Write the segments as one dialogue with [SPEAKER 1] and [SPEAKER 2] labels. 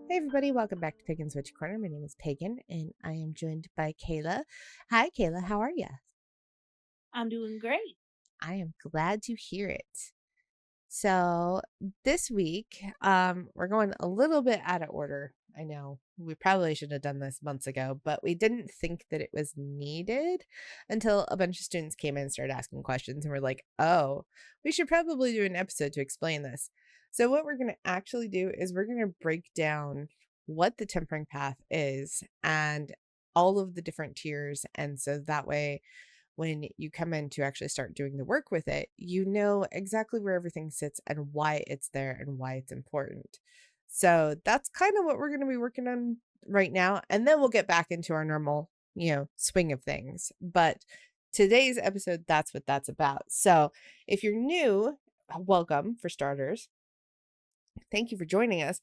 [SPEAKER 1] Hey everybody, welcome back to Pagan's Witch Corner. My name is Pagan and I am joined by Kayla. Hi Kayla, how are you?
[SPEAKER 2] I'm doing great.
[SPEAKER 1] I am glad to hear it. So this week, we're going a little bit out of order. I know we probably should have done this months ago, but we didn't think that it was needed until a bunch of students came in and started asking questions, and we're like, oh, we should probably do an episode to explain this. So what we're going to actually do is we're going to break down what the tempering path is and all of the different tiers. And so that way, when you come in to actually start doing the work with it, you know exactly where everything sits and why it's there and why it's important. So that's kind of what we're going to be working on right now. And then we'll get back into our normal, swing of things. But today's episode, that's what that's about. So if you're new, welcome for starters. Thank you for joining us.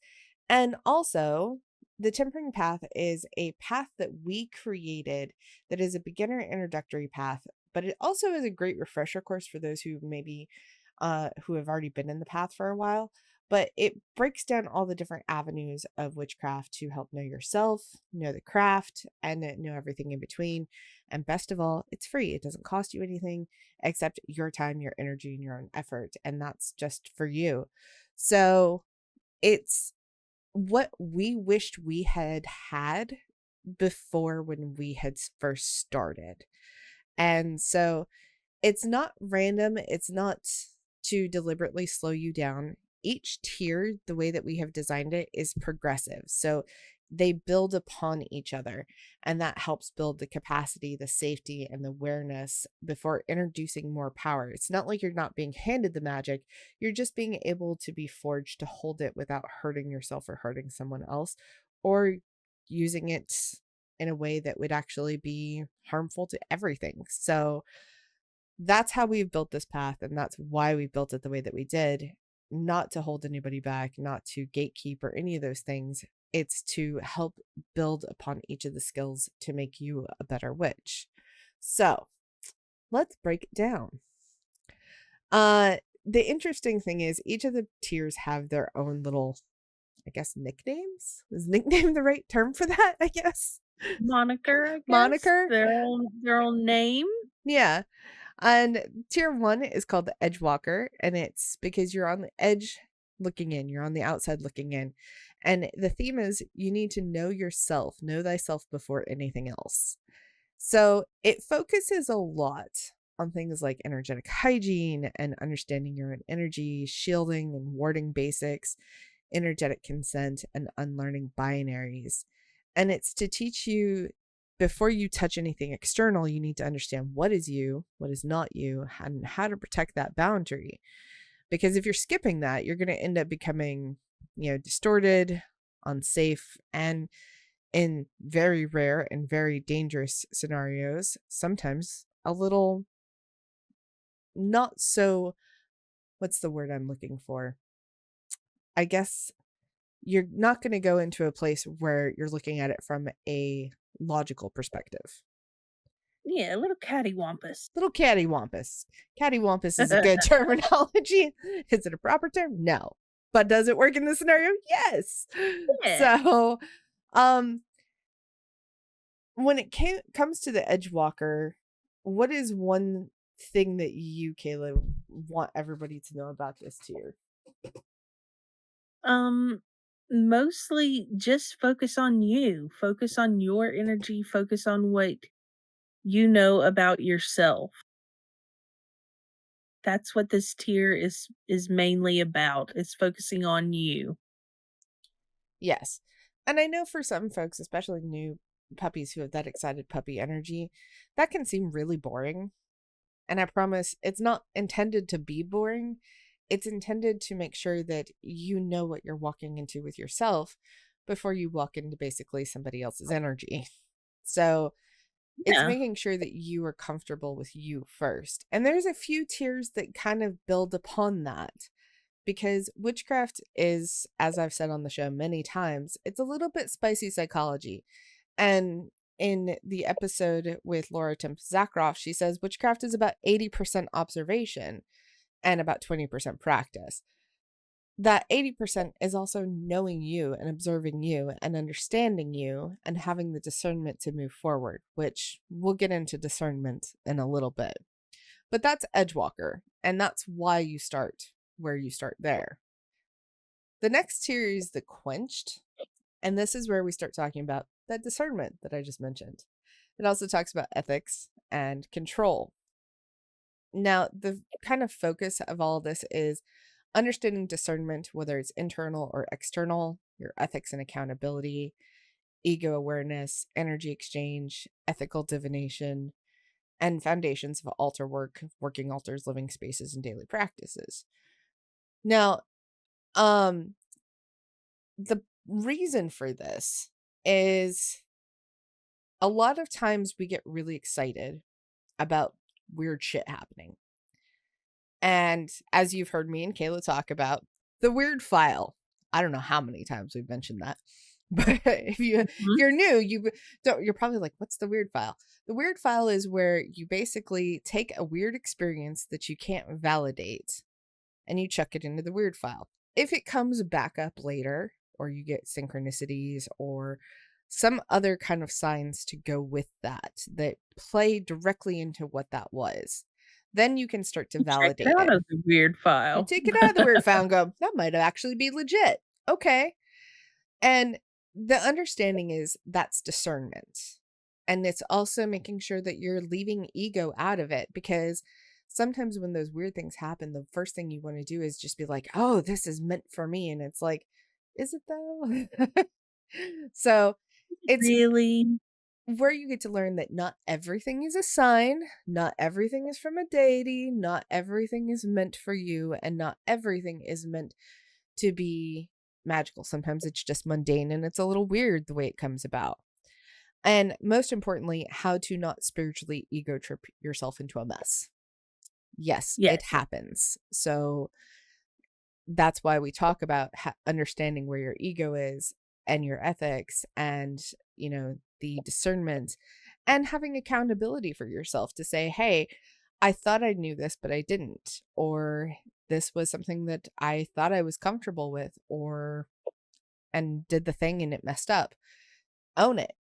[SPEAKER 1] And also, the tempering path is a path that we created that is a beginner introductory path, but it also is a great refresher course for those who maybe who have already been in the path for a while. But it breaks down all the different avenues of witchcraft to help know yourself, know the craft, and know everything in between. And best of all, it's free. It doesn't cost you anything except your time, your energy, and your own effort. And that's just for you. So it's what we wished we had before when we had first started. And so it's not random, it's not to deliberately slow you down. Each tier, the way that we have designed it, is progressive. So they build upon each other, and that helps build the capacity, the safety, and the awareness before introducing more power. It's not like you're not being handed the magic, you're just being able to be forged to hold it without hurting yourself or hurting someone else, or using it in a way that would actually be harmful to everything. So that's how we've built this path, and that's why we built it the way that we did. Not to hold anybody back, not to gatekeep or any of those things. It's to help build upon each of the skills to make you a better witch. So let's break it down. The interesting thing is each of the tiers have their own little, I guess, nicknames. Is nickname the right term for that? I guess
[SPEAKER 2] Moniker, I guess.
[SPEAKER 1] moniker.
[SPEAKER 2] Their own name.
[SPEAKER 1] Yeah. And tier 1 is called the edge walker, and it's because you're on the edge looking in, you're on the outside looking in. And the theme is you need to know yourself, know thyself before anything else. So it focuses a lot on things like energetic hygiene and understanding your own energy, shielding and warding basics, energetic consent, and unlearning binaries. And it's to teach you, before you touch anything external, you need to understand what is you, what is not you, and how to protect that boundary. Because if you're skipping that, you're going to end up becoming, distorted, unsafe, and in very rare and very dangerous scenarios, sometimes a little not so, what's the word I'm looking for? I guess you're not going to go into a place where you're looking at it from a logical perspective.
[SPEAKER 2] Yeah, a little cattywampus.
[SPEAKER 1] Little cattywampus. Cattywampus is a good terminology. Is it a proper term? No. But does it work in this scenario? Yes.
[SPEAKER 2] Yeah.
[SPEAKER 1] So, when it comes to the Edgewalker, what is one thing that you, Kayla, want everybody to know about this tier?
[SPEAKER 2] Um, Mostly just focus on you. Focus on your energy, focus on what you know about yourself. That's what this tier is mainly about. Is focusing on you.
[SPEAKER 1] Yes. And I know for some folks, especially new puppies who have that excited puppy energy, that can seem really boring. And I promise it's not intended to be boring. It's intended to make sure that you know what you're walking into with yourself before you walk into basically somebody else's energy. So it's
[SPEAKER 2] Yeah.
[SPEAKER 1] making sure that you are comfortable with you first. And there's a few tiers that kind of build upon that, because witchcraft is, as I've said on the show many times, it's a little bit spicy psychology. And in the episode with Laura Temp Zakroff, she says witchcraft is about 80% observation and about 20% practice. that 80% is also knowing you and observing you and understanding you and having the discernment to move forward, which we'll get into discernment in a little bit. But that's Edgewalker, and that's why you start where you start there. The next tier is the Quenched, and this is where we start talking about that discernment that I just mentioned. It also talks about ethics and control. Now, the kind of focus of all this is understanding discernment, whether it's internal or external, your ethics and accountability, ego awareness, energy exchange, ethical divination, and foundations of altar work, working altars, living spaces, and daily practices. Now, um, the reason for this is a lot of times we get really excited about weird shit happening. And as you've heard me and Kayla talk about, the weird file. I don't know how many times we've mentioned that. But if
[SPEAKER 2] Mhm.
[SPEAKER 1] you're new, you're probably like, what's the weird file? The weird file is where you basically take a weird experience that you can't validate and you chuck it into the weird file. If it comes back up later, or you get synchronicities or some other kind of signs to go with that play directly into what that was, then you can start to
[SPEAKER 2] You check it
[SPEAKER 1] validate
[SPEAKER 2] out
[SPEAKER 1] it.
[SPEAKER 2] of the weird
[SPEAKER 1] You
[SPEAKER 2] file.
[SPEAKER 1] take it out of the weird file and go, that might actually be legit. Okay. And the understanding is that's discernment. And it's also making sure that you're leaving ego out of it, because sometimes when those weird things happen, the first thing you want to do is just be like, oh, this is meant for me. And it's like, is it though? So it's
[SPEAKER 2] Really?
[SPEAKER 1] where you get to learn that not everything is a sign, not everything is from a deity, not everything is meant for you, and not everything is meant to be magical. Sometimes it's just mundane and it's a little weird the way it comes about. And most importantly, how to not spiritually ego trip yourself into a mess. Yes,
[SPEAKER 2] Yes.
[SPEAKER 1] it happens. So that's why we talk about understanding where your ego is and your ethics and, the discernment and having accountability for yourself to say, hey, I thought I knew this, but I didn't. Or this was something that I thought I was comfortable with, or and did the thing and it messed up. Own it.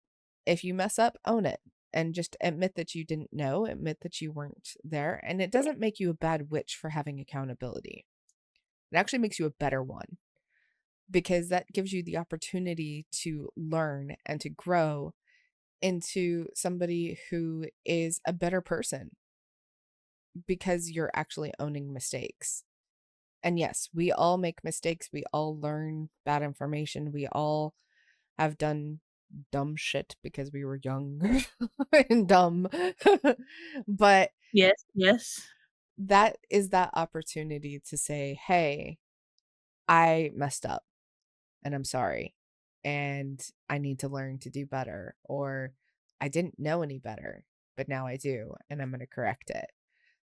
[SPEAKER 1] If you mess up, own it. And just admit that you didn't know, admit that you weren't there. And it doesn't make you a bad witch for having accountability. It actually makes you a better one, because that gives you the opportunity to learn and to grow into somebody who is a better person, because you're actually owning mistakes. And yes, we all make mistakes. We all learn bad information. We all have done dumb shit because we were young and dumb. But
[SPEAKER 2] Yes, yes.
[SPEAKER 1] that is that opportunity to say, hey, I messed up and I'm sorry. And I need to learn to do better. Or I didn't know any better, but now I do. And I'm going to correct it.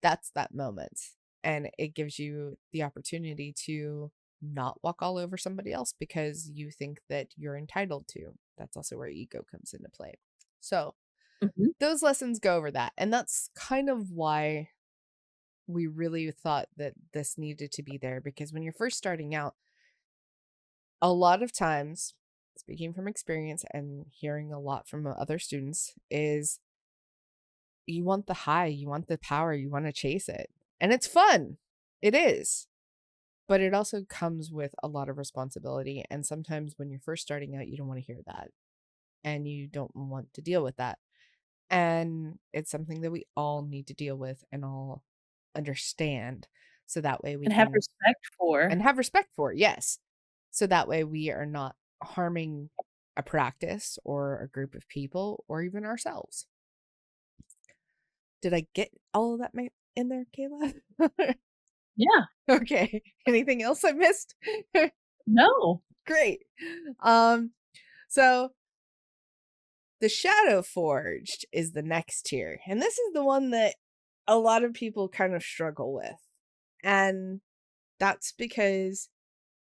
[SPEAKER 1] That's that moment. And it gives you the opportunity to not walk all over somebody else because you think that you're entitled to. That's also where ego comes into play. So
[SPEAKER 2] Mhm.
[SPEAKER 1] those lessons go over that. And that's kind of why we really thought that this needed to be there, because when you're first starting out, a lot of times, speaking from experience and hearing a lot from other students, is you want the high, you want the power, you want to chase it. And it's fun. It is. But it also comes with a lot of responsibility. And sometimes when you're first starting out, you don't want to hear that. And you don't want to deal with that. And it's something that we all need to deal with and all understand. So that way we
[SPEAKER 2] And have
[SPEAKER 1] can,
[SPEAKER 2] respect for.
[SPEAKER 1] and have respect for it. Yes. So that way we are not harming a practice or a group of people or even ourselves. Did I get all of that in there, Kayla?
[SPEAKER 2] Yeah.
[SPEAKER 1] Okay. Anything else I missed?
[SPEAKER 2] No.
[SPEAKER 1] Great. So the Shadow Forged is the next tier. And this is the one that a lot of people kind of struggle with. And that's because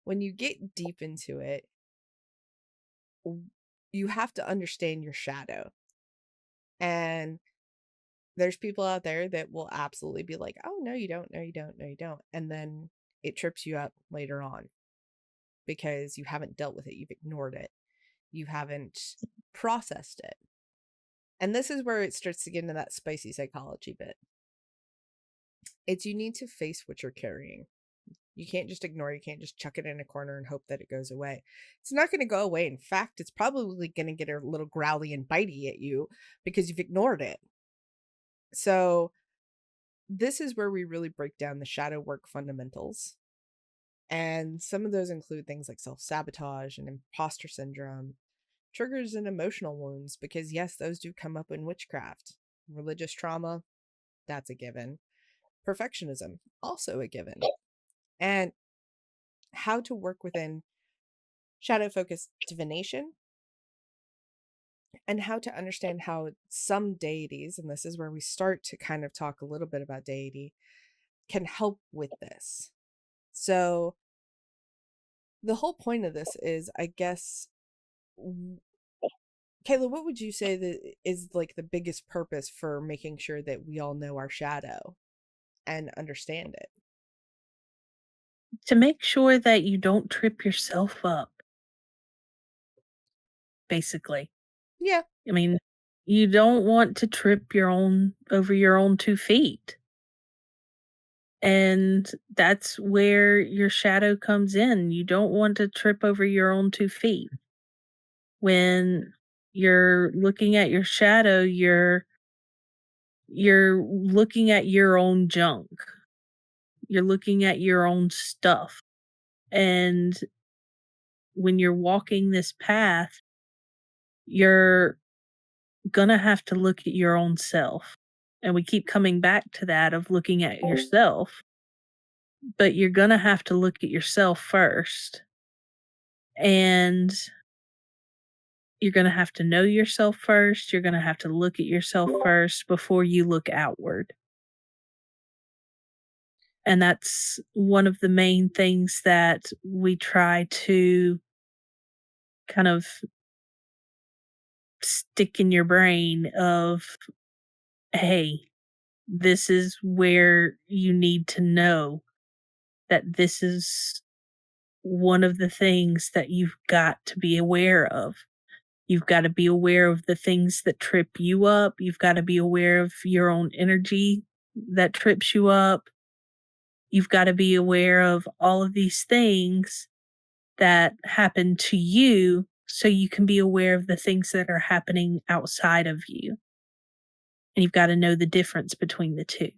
[SPEAKER 1] when you get deep into it, you have to understand your shadow. And there's people out there that will absolutely be like, oh, no, you don't. No, you don't. No, you don't. And then it trips you up later on. because you haven't dealt with it, you've ignored it, you haven't processed it. And this is where it starts to get into that spicy psychology bit. It's you need to face what you're carrying. You can't just ignore it. You can't just chuck it in a corner and hope that it goes away. It's not going to go away. In fact, it's probably going to get a little growly and bitey at you because you've ignored it. So, this is where we really break down the shadow work fundamentals. And some of those include things like self sabotage and imposter syndrome, triggers and emotional wounds, because yes, those do come up in witchcraft. Religious trauma, that's a given. Perfectionism, also a given. And how to work within shadow focused divination, and how to understand how some deities, and this is where we start to kind of talk a little bit about deity, can help with this. So, the whole point of this is, I guess, Kayla, what would you say that is like the biggest purpose for making sure that we all know our shadow and understand it?
[SPEAKER 2] To make sure that you don't trip yourself up, basically.
[SPEAKER 1] Yeah.
[SPEAKER 2] I mean, you don't want to trip over your own 2 feet. And that's where your shadow comes in. You don't want to trip over your own 2 feet. When you're looking at your shadow, you're looking at your own junk. You're looking at your own stuff. And when you're walking this path, you're gonna have to look at your own self. And we keep coming back to that of looking at yourself, but you're gonna have to look at yourself first. And you're gonna have to know yourself first. You're gonna have to look at yourself first before you look outward. And that's one of the main things that we try to kind of stick in your brain of, hey, this is where you need to know that this is one of the things that you've got to be aware of. You've got to be aware of the things that trip you up. You've got to be aware of your own energy that trips you up. You've got to be aware of all of these things that happen to you so you can be aware of the things that are happening outside of you. And you've got to know the difference between the two.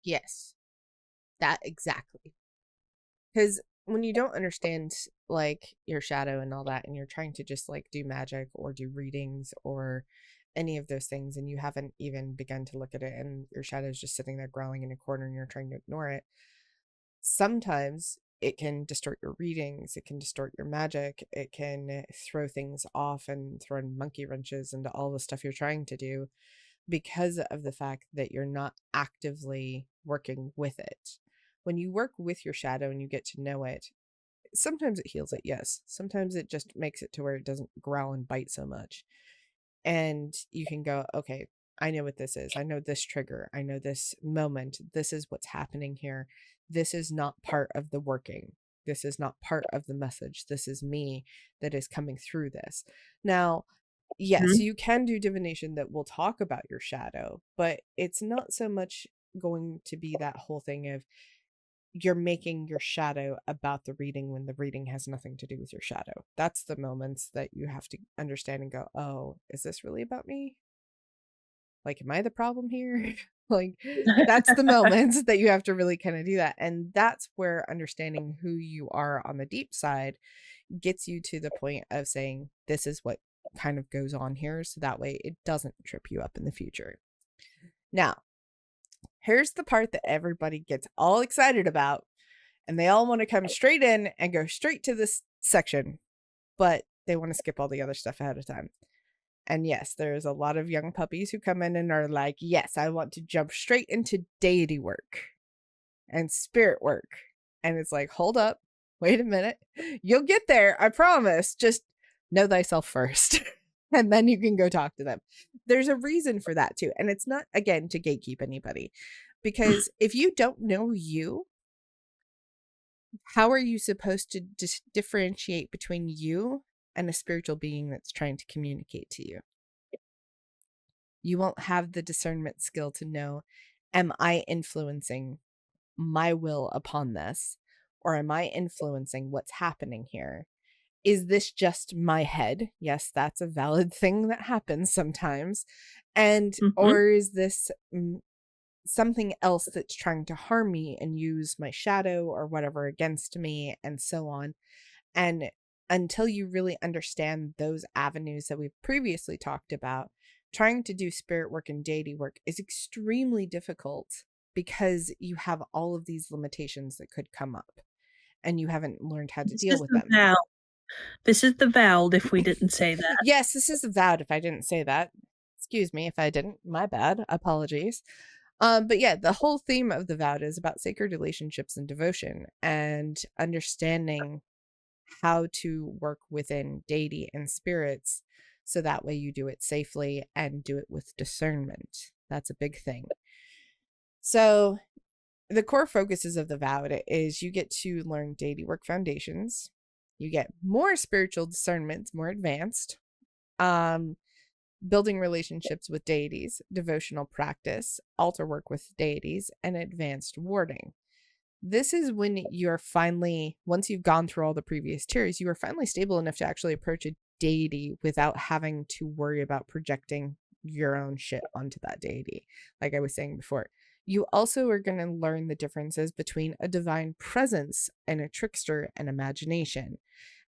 [SPEAKER 1] Yes. That exactly. Because when you don't understand like your shadow and all that, and you're trying to just like do magic or do readings or any of those things, and you haven't even begun to look at it, and your shadow's just sitting there growling in a corner and you're trying to ignore it, sometimes it can distort your readings, it can distort your magic, it can throw things off and throw in monkey wrenches into all the stuff you're trying to do because of the fact that you're not actively working with it. When you work with your shadow and you get to know it, sometimes it heals it, yes. Sometimes it just makes it to where it doesn't growl and bite so much. And you can go, okay, I know what this is. I know this trigger. I know this moment. This is what's happening here. This is not part of the working. This is not part of the message. This is me that is coming through this. Now, yes,
[SPEAKER 2] Mhm.
[SPEAKER 1] you can do divination that will talk about your shadow, but it's not so much going to be that whole thing of you're making your shadow about the reading when the reading has nothing to do with your shadow. That's the moments that you have to understand and go, oh, is this really about me? Like, am I the problem here? Like, that's the moments that you have to really kind of do that. And that's where understanding who you are on the deep side gets you to the point of saying, this is what kind of goes on here. So that way it doesn't trip you up in the future. Now, here's the part that everybody gets all excited about, and they all want to come straight in and go straight to this section, but they want to skip all the other stuff ahead of time. And yes, there's a lot of young puppies who come in and are like, yes, I want to jump straight into deity work and spirit work. And it's like, hold up, wait a minute. You'll get there, I promise. Just know thyself first. And then you can go talk to them. There's a reason for that too. And it's not, again, to gatekeep anybody. Because if you don't know you, How are you supposed to differentiate between you and a spiritual being that's trying to communicate to you? You won't have the discernment skill to know, am I influencing my will upon this? Or am I influencing what's happening here? Is this just my head? Yes, that's a valid thing that happens sometimes. And,
[SPEAKER 2] Mhm.
[SPEAKER 1] or is this something else that's trying to harm me and use my shadow or whatever against me, and so on? And until you really understand those avenues that we've previously talked about, trying to do spirit work and deity work is extremely difficult because you have all of these limitations that could come up and you haven't learned how to
[SPEAKER 2] This
[SPEAKER 1] deal
[SPEAKER 2] is
[SPEAKER 1] with
[SPEAKER 2] the
[SPEAKER 1] them.
[SPEAKER 2] vow. This is the vowed if we didn't say that.
[SPEAKER 1] Yes, this is avowed if I didn't say that. Excuse me if I didn't. My bad. Apologies. But yeah, the whole theme of the vowed is about sacred relationships and devotion and understanding how to work within deity and spirits so that way you do it safely and do it with discernment. That's a big thing. So, the core focuses of the vowed is you get to learn deity work foundations, you get more spiritual discernment, more advanced, um, building relationships with deities, devotional practice, altar work with deities, and advanced warding. This is when you're finally, once you've gone through all the previous tiers, you are finally stable enough to actually approach a deity without having to worry about projecting your own shit onto that deity. Like I was saying before, you also are going to learn the differences between a divine presence and a trickster and imagination,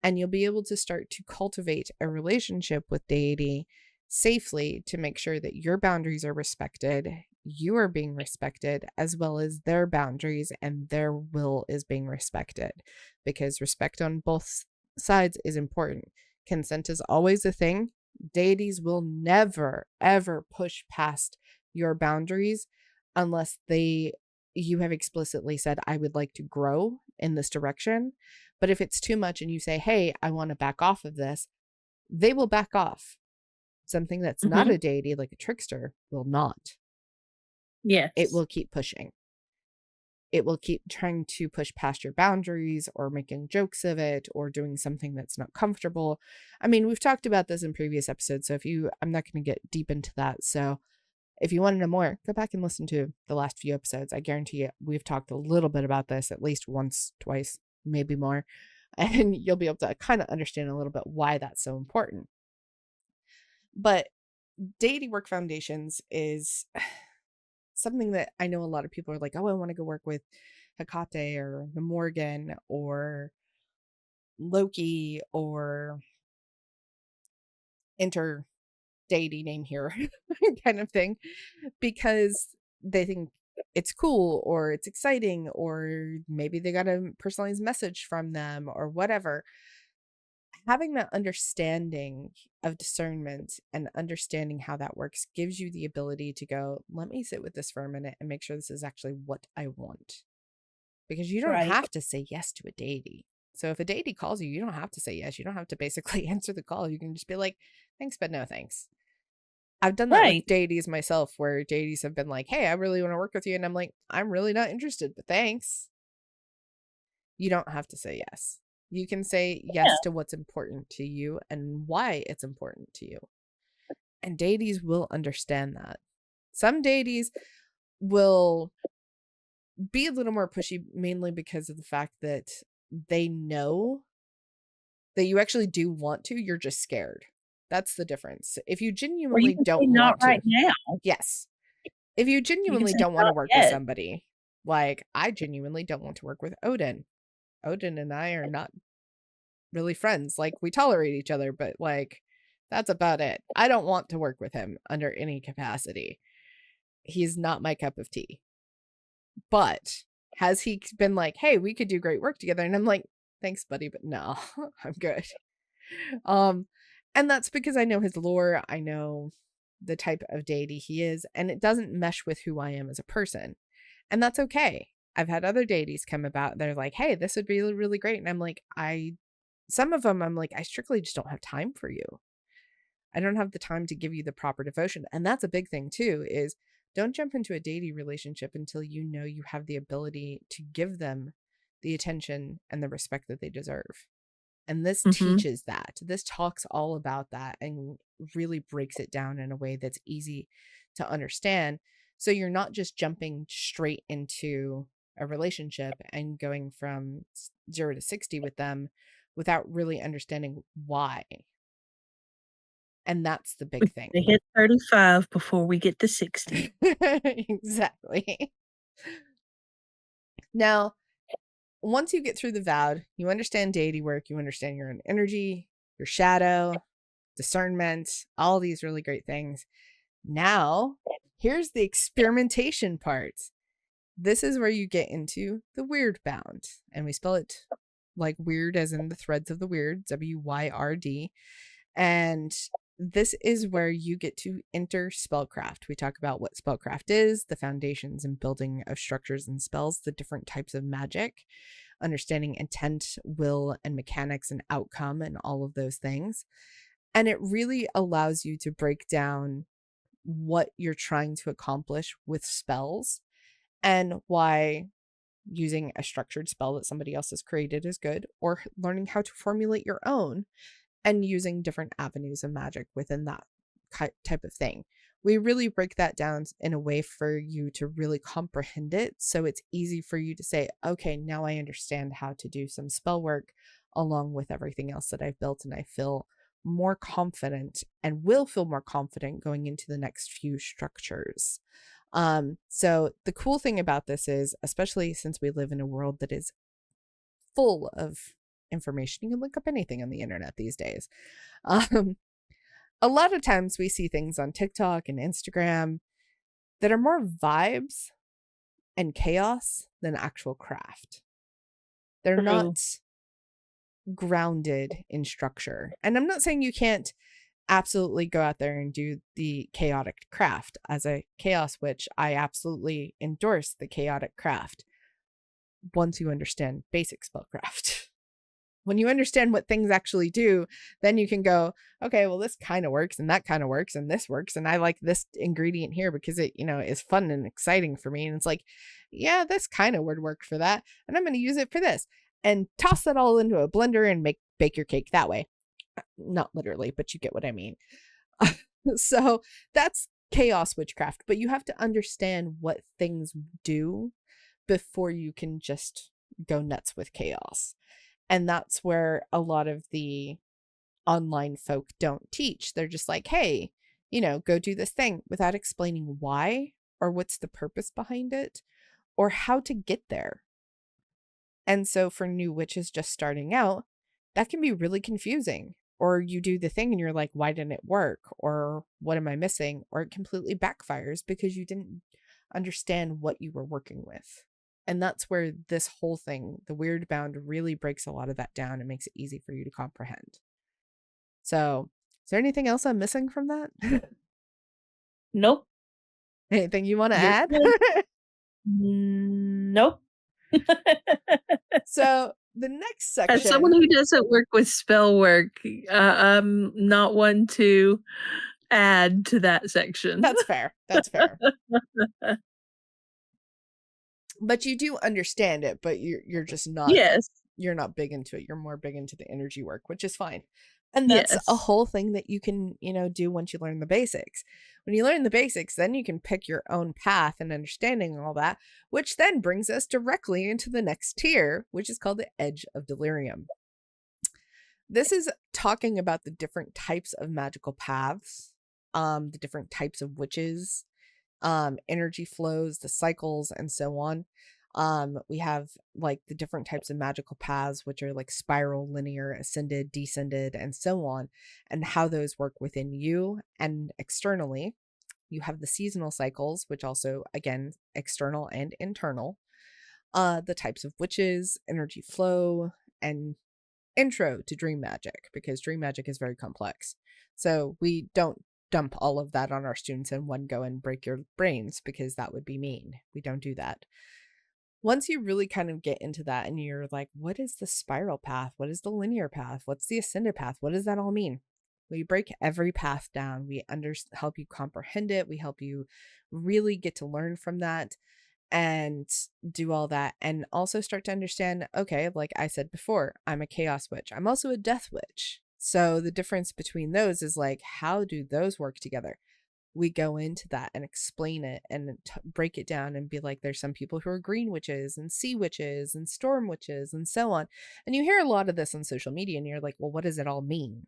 [SPEAKER 1] and you'll be able to start to cultivate a relationship with deity safely to make sure that your boundaries are respected, you are being respected, as well as their boundaries and their will is being respected, because respect on both sides is important. Consent is always a thing. Deities will never ever push past your boundaries unless they you have explicitly said, I would like to grow in this direction. But if it's too much and you say, hey, I want to back off of this, they will back off. Something that's not
[SPEAKER 2] Mhm.
[SPEAKER 1] a deity, like a trickster, will not. It
[SPEAKER 2] Yes.
[SPEAKER 1] will keep pushing. It will keep trying to push past your boundaries or making jokes of it or doing something that's not comfortable. I mean, we've talked about this in previous episodes. So I'm not going to get deep into that. So if you want to know more, go back and listen to the last few episodes. I guarantee you, we've talked a little bit about this at least once, twice, maybe more. And you'll be able to kind of understand a little bit why that's so important. But deity work foundations is something that I know a lot of people are like, oh, I want to go work with Hecate or the Morgan or Loki or enter deity name here kind of thing, because they think it's cool or it's exciting or maybe they got a personalized message from them or whatever. Having that understanding of discernment and understanding how that works gives you the ability to go, let me sit with this for a minute and make sure this is actually what I want. Because you don't
[SPEAKER 2] Right.
[SPEAKER 1] have to say yes to a deity. So if a deity calls you, you don't have to say yes. You don't have to basically answer the call. You can just be like, thanks, but no thanks. I've done that with
[SPEAKER 2] Right.
[SPEAKER 1] deities myself, where deities have been like, hey, I really want to work with you. And I'm like, I'm really not interested, but thanks. You don't have to say yes. You can say
[SPEAKER 2] Yeah.
[SPEAKER 1] yes to what's important to you and why it's important to you. And deities will understand that. Some deities will be a little more pushy, mainly because of the fact that they know that you actually do want to, you're just scared. That's the difference. If you
[SPEAKER 2] Or you
[SPEAKER 1] genuinely
[SPEAKER 2] can say
[SPEAKER 1] don't
[SPEAKER 2] not
[SPEAKER 1] want to,
[SPEAKER 2] right now.
[SPEAKER 1] yes. If you
[SPEAKER 2] You can
[SPEAKER 1] genuinely
[SPEAKER 2] say
[SPEAKER 1] don't want to
[SPEAKER 2] not
[SPEAKER 1] work with
[SPEAKER 2] yet.
[SPEAKER 1] somebody, like I genuinely don't want to work with Odin. Odin and I are not really friends. Like we tolerate each other, but like that's about it. I don't want to work with him under any capacity. He's not my cup of tea. But has he been like, "Hey, we could do great work together?" And I'm like, "Thanks, buddy, but no, I'm good." Um, and that's because I know his lore, I know the type of deity he is, and it doesn't mesh with who I am as a person. And that's okay. I've had other deities come about. They're like, "Hey, this would be really great." And I'm like, some of them I'm like, "I strictly just don't have time for you. I don't have the time to give you the proper devotion." And that's a big thing too, is don't jump into a deity relationship until you know you have the ability to give them the attention, and the respect that they deserve. And this
[SPEAKER 2] Mhm.
[SPEAKER 1] teaches that. This talks all about that and really breaks it down in a way that's easy to understand. So you're not just jumping straight into a relationship and going from 0 to 60 with them without really understanding why. And that's the
[SPEAKER 2] We
[SPEAKER 1] big
[SPEAKER 2] gotta
[SPEAKER 1] thing.
[SPEAKER 2] hit 35 before we get to 60.
[SPEAKER 1] Exactly. Now, once you get through the vow, you understand deity work, you understand your own energy, your shadow, discernment, all these really great things. Now, here's the experimentation part. This is where you get into the weird bound. And we spell it like weird as in the threads of the weird, WYRD. And this is where you get to enter spellcraft. We talk about what spellcraft is, the foundations and building of structures and spells, the different types of magic, understanding intent, will, and mechanics and outcome, and all of those things. And it really allows you to break down what you're trying to accomplish with spells and why using a structured spell that somebody else has created is good, or learning how to formulate your own and using different avenues of magic within that type of thing. We really break that down in a way for you to really comprehend it. So it's easy for you to say, okay, now I understand how to do some spell work along with everything else that I've built. And I feel more confident and will feel more confident going into the next few structures. So the cool thing about this is, especially since we live in a world that is full of information, you can look up anything on the internet these days. Um, a lot of times we see things on TikTok and Instagram that are more vibes and chaos than actual craft. They're
[SPEAKER 2] True.
[SPEAKER 1] not grounded in structure. And I'm not saying you can't absolutely go out there and do the chaotic craft. As a chaos witch, I absolutely endorse the chaotic craft once you understand basic spellcraft. When you understand what things actually do, then you can go, okay, well, this kind of works and that kind of works and this works. And I like this ingredient here because it, is fun and exciting for me. And it's like, yeah, this kind of would work for that. And I'm going to use it for this and toss that all into a blender and bake your cake that way. Not literally, but you get what I mean. So that's chaos witchcraft, but you have to understand what things do before you can just go nuts with chaos. And that's where a lot of the online folk don't teach. They're just like, hey, go do this thing without explaining why or what's the purpose behind it or how to get there. And so for new witches just starting out, that can be really confusing. Or you do the thing and you're like, why didn't it work? Or what am I missing? Or it completely backfires because you didn't understand what you were working with. And that's where this whole thing, the weird bound, really breaks a lot of that down and makes it easy for you to comprehend. So, is there anything else I'm missing from that?
[SPEAKER 2] Nope.
[SPEAKER 1] Anything you want to
[SPEAKER 2] You're
[SPEAKER 1] add?
[SPEAKER 2] good. Nope.
[SPEAKER 1] So, the next
[SPEAKER 2] As someone
[SPEAKER 1] section,
[SPEAKER 2] who doesn't work with spell work, I'm not one to add to that section.
[SPEAKER 1] that's fair. That's fair. But you do understand it, but you're just not
[SPEAKER 2] Yes.
[SPEAKER 1] you're not big into it. You're more big into the energy work, which is fine. And that's a
[SPEAKER 2] Yes.
[SPEAKER 1] whole thing that you can, do once you learn the basics. When you learn the basics, then you can pick your own path and understanding all that, which then brings us directly into the next tier, which is called the Edge of Delirium. This is talking about the different types of magical paths, the different types of witches, energy flows, the cycles, and so on. We have like the different types of magical paths, which are like spiral, linear, ascended, descended, and so on, and how those work within you and externally. You have the seasonal cycles, which also, again, external and internal. The types of witches, energy flow, and intro to dream magic, because dream magic is very complex. So we don't dump all of that on our students in one go and break your brains, because that would be mean. We don't do that. Once you really kind of get into that and you're like, what is the spiral path? What is the linear path? What's the ascended path? What does that all mean? We break every path down. We help you comprehend it. We help you really get to learn from that. and do all that, and also start to understand, okay, like I said before, I'm a chaos witch. I'm also a death witch. So the difference between those is like, how do those work together? We go into that and explain it and break it down and be like, there's some people who are green witches and sea witches and storm witches and so on. And you hear a lot of this on social media and you're like, well, what does it all mean?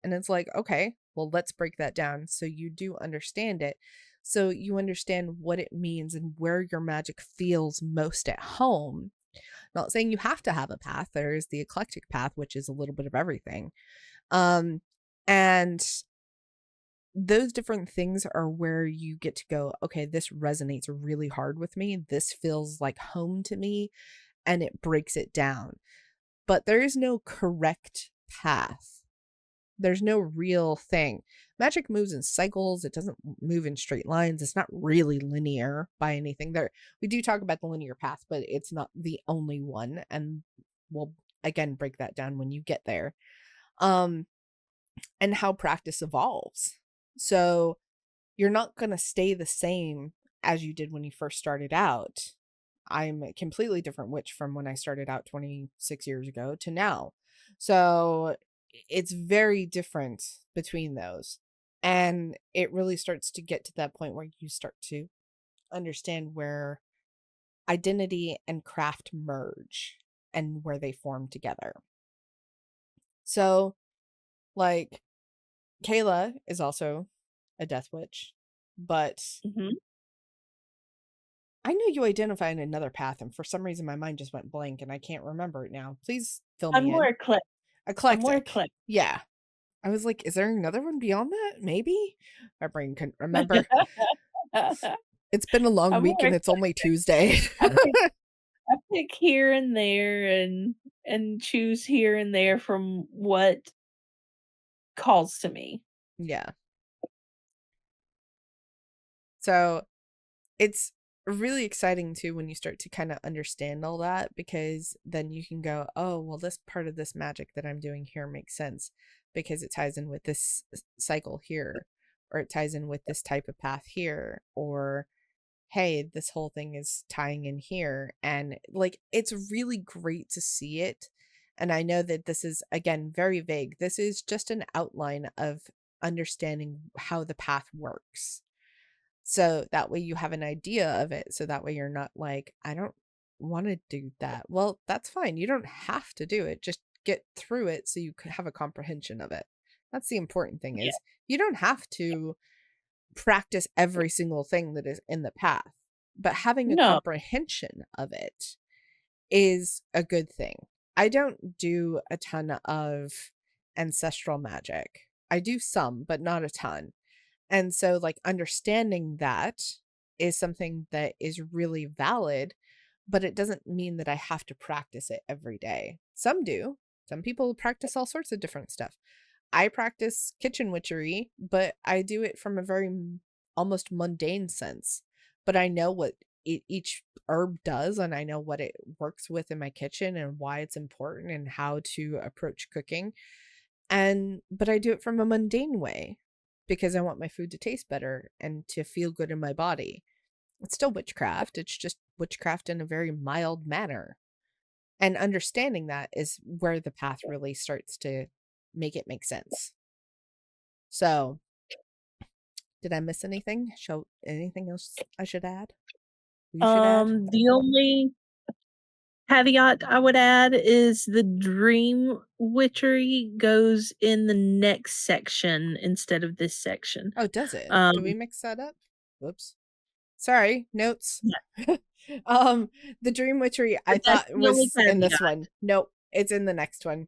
[SPEAKER 1] And it's like, okay, well, let's break that down so you do understand it. So you understand what it means and where your magic feels most at home. Not saying you have to have a path. There's the eclectic path, which is a little bit of everything. And those different things are where you get to go, okay, this resonates really hard with me. This feels like home to me, and it breaks it down. But there is no correct path. There's no real thing. Magic moves in cycles. It doesn't move in straight lines. It's not really linear by anything. There, we do talk about the linear path, but it's not the only one. And we'll again break that down when you get there. And how practice evolves. So you're not going to stay the same as you did when you first started out. I'm a completely different witch from when I started out 26 years ago to now. So it's very different between those. And it really starts to get to that point where you start to understand where identity and craft merge and where they form together. So, like, Kayla is also a death witch, but
[SPEAKER 2] Mhm.
[SPEAKER 1] I know you identify in another path, and for some reason my mind just went blank and I can't remember it now. Please fill
[SPEAKER 2] I'm
[SPEAKER 1] me
[SPEAKER 2] more
[SPEAKER 1] in.
[SPEAKER 2] eclectic. I'm more
[SPEAKER 1] Eclectic.
[SPEAKER 2] eclectic.
[SPEAKER 1] Yeah. I was like, is there another one beyond that? Maybe? My brain couldn't remember. It's been a long
[SPEAKER 2] I'm
[SPEAKER 1] week
[SPEAKER 2] more
[SPEAKER 1] and it's only
[SPEAKER 2] eclectic.
[SPEAKER 1] Tuesday.
[SPEAKER 2] I pick I pick here and there and choose here and there from what calls to me.
[SPEAKER 1] Yeah. So it's really exciting too when you start to kind of understand all that, because then you can go, oh, well, this part of this magic that I'm doing here makes sense because it ties in with this cycle here, or it ties in with this type of path here, or hey, this whole thing is tying in here. And like, it's really great to see it. And I know that this is, again, very vague. This is just an outline of understanding how the path works. So that way you have an idea of it. So that way you're not like, I don't want to do that. Well, that's fine. You don't have to do it. Just get through it so you can have a comprehension of it. That's the important thing,
[SPEAKER 2] Yeah.
[SPEAKER 1] is you don't have to practice every single thing that is in the path, but having a
[SPEAKER 2] No.
[SPEAKER 1] comprehension of it is a good thing. I don't do a ton of ancestral magic. I do some, but not a ton. And so, like, understanding that is something that is really valid, but it doesn't mean that I have to practice it every day. Some do. Some people practice all sorts of different stuff. I practice kitchen witchery, but I do it from a very almost mundane sense. But I know what each herb does, and I know what it works with in my kitchen and why it's important and how to approach cooking. And but I do it from a mundane way because I want my food to taste better and to feel good in my body. It's still witchcraft. It's just witchcraft in a very mild manner. And understanding that is where the path really starts to make it make sense. So, did I miss anything? Show anything else I should add? You should add?
[SPEAKER 2] The only caveat I would add is the dream witchery goes in the next section instead of this section.
[SPEAKER 1] Oh, does it?
[SPEAKER 2] Um,
[SPEAKER 1] Do we mix that up? Whoops. Sorry, notes.
[SPEAKER 2] yeah,
[SPEAKER 1] um, the Dream Witchery I
[SPEAKER 2] but that's
[SPEAKER 1] thought
[SPEAKER 2] the only
[SPEAKER 1] was in this
[SPEAKER 2] caveat.
[SPEAKER 1] one. Nope, it's in the next one.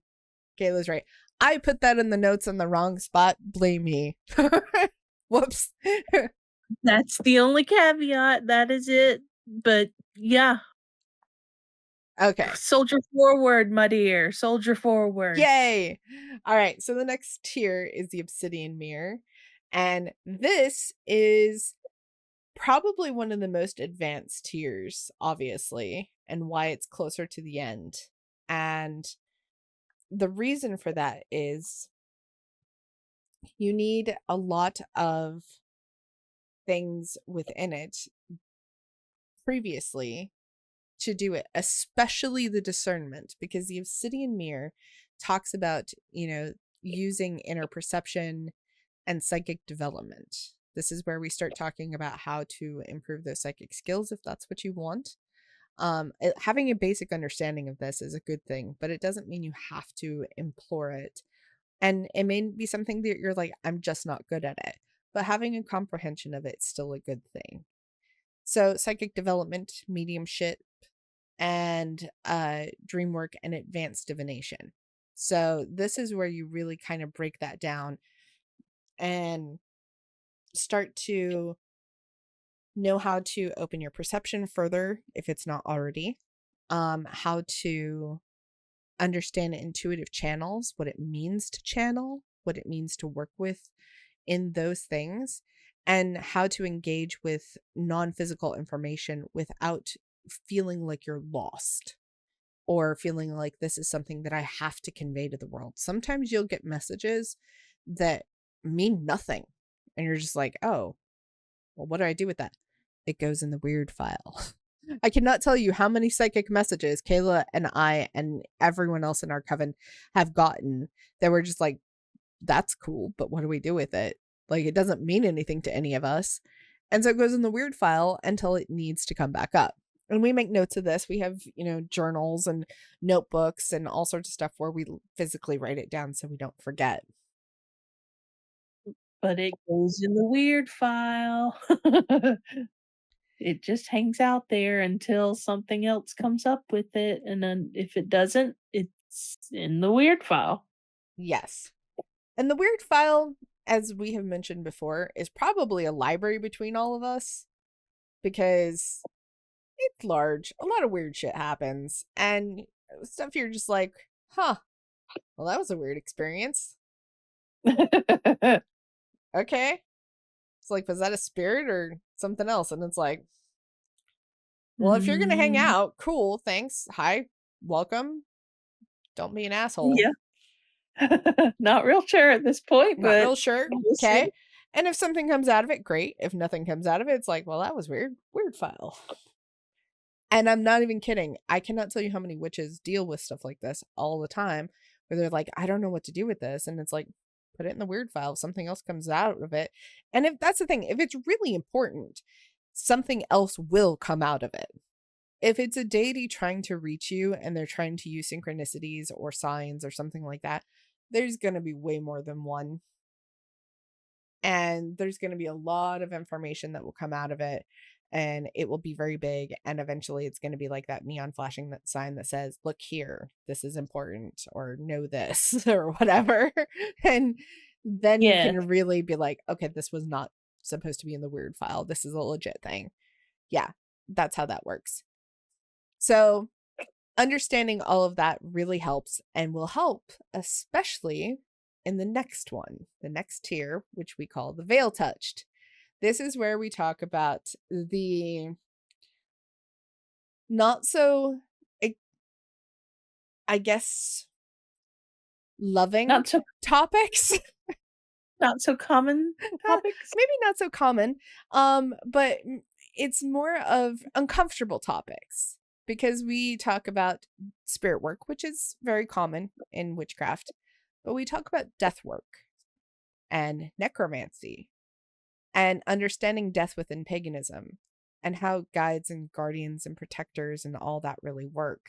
[SPEAKER 1] Kayla's right. I put that in the notes in the wrong spot. Blame me. Whoops.
[SPEAKER 2] That's the only caveat, that is it. But yeah,
[SPEAKER 1] Okay.
[SPEAKER 2] soldier forward, my dear, soldier forward.
[SPEAKER 1] Yay. All right. So the next tier is the Obsidian Mirror. And this is probably one of the most advanced tiers, obviously, and why it's closer to the end. And the reason for that is you need a lot of things within it previously to do it, especially the discernment, because the obsidian mirror talks about, using inner perception and psychic development. This is where we start talking about how to improve those psychic skills if that's what you want. Having a basic understanding of this is a good thing, but it doesn't mean you have to implore it. And it may be something that you're like, I'm just not good at it. But having a comprehension of it's still a good thing. So, psychic development, mediumship, and dream work and advanced divination. So, this is where you really kind of break that down and start to know how to open your perception further if it's not already, how to understand intuitive channels, what it means to channel, what it means to work with in those things, and how to engage with non-physical information without feeling like you're lost or feeling like this is something that I have to convey to the world. Sometimes you'll get messages that mean nothing and you're just like, "Oh, well, what do I do with that?" It goes in the weird file. I cannot tell you how many psychic messages Kayla and I and everyone else in our coven have gotten that were just like, that's cool, but what do we do with it? Like, it doesn't mean anything to any of us. And so it goes in the weird file until it needs to come back up. And we make notes of this. We have, journals and notebooks and all sorts of stuff where we physically write it down so we don't forget.
[SPEAKER 2] But it goes in the weird file. It just hangs out there until something else comes up with it, and then if it doesn't, it's in the weird file.
[SPEAKER 1] Yes. And the weird file, as we have mentioned before, is probably a library between all of us because it's large. A lot of weird shit happens. And stuff you're just like, huh, well, that was a weird experience. Okay. It's like, was that a spirit or something else? And it's like, well, if you're going to hang
[SPEAKER 2] Mm,
[SPEAKER 1] out, cool, thanks. Hi, welcome. Don't be an asshole.
[SPEAKER 2] yeah. Not real sure at this point,
[SPEAKER 1] Not
[SPEAKER 2] but
[SPEAKER 1] real sure.
[SPEAKER 2] we'll see.
[SPEAKER 1] Okay. And if something comes out of it, great. If nothing comes out of it, it's like, well, that was weird. Weird file. And I'm not even kidding. I cannot tell you how many witches deal with stuff like this all the time where they're like, I don't know what to do with this. And it's like, put it in the weird file. If something else comes out of it. And if that's the thing, if it's really important, something else will come out of it. If it's a deity trying to reach you and they're trying to use synchronicities or signs or something like that, there's going to be way more than one. And there's going to be a lot of information that will come out of it and it will be very big and eventually it's going to be like that neon flashing that sign that says look here, this is important, or know this or whatever. And then you
[SPEAKER 2] Yes.
[SPEAKER 1] can really be like, okay, this was not supposed to be in the weird file, this is a legit thing. Yeah, that's how that works. So understanding all of that really helps and will help, especially in the next one, the next tier, which we call the veil touched. This is where we talk about the not so, I guess, loving
[SPEAKER 2] Not so
[SPEAKER 1] topics.
[SPEAKER 2] not so common topics?
[SPEAKER 1] Maybe not so common, but it's more of uncomfortable topics because we talk about spirit work, which is very common in witchcraft, but we talk about death work and necromancy and understanding death within paganism and how guides and guardians and protectors and all that really work.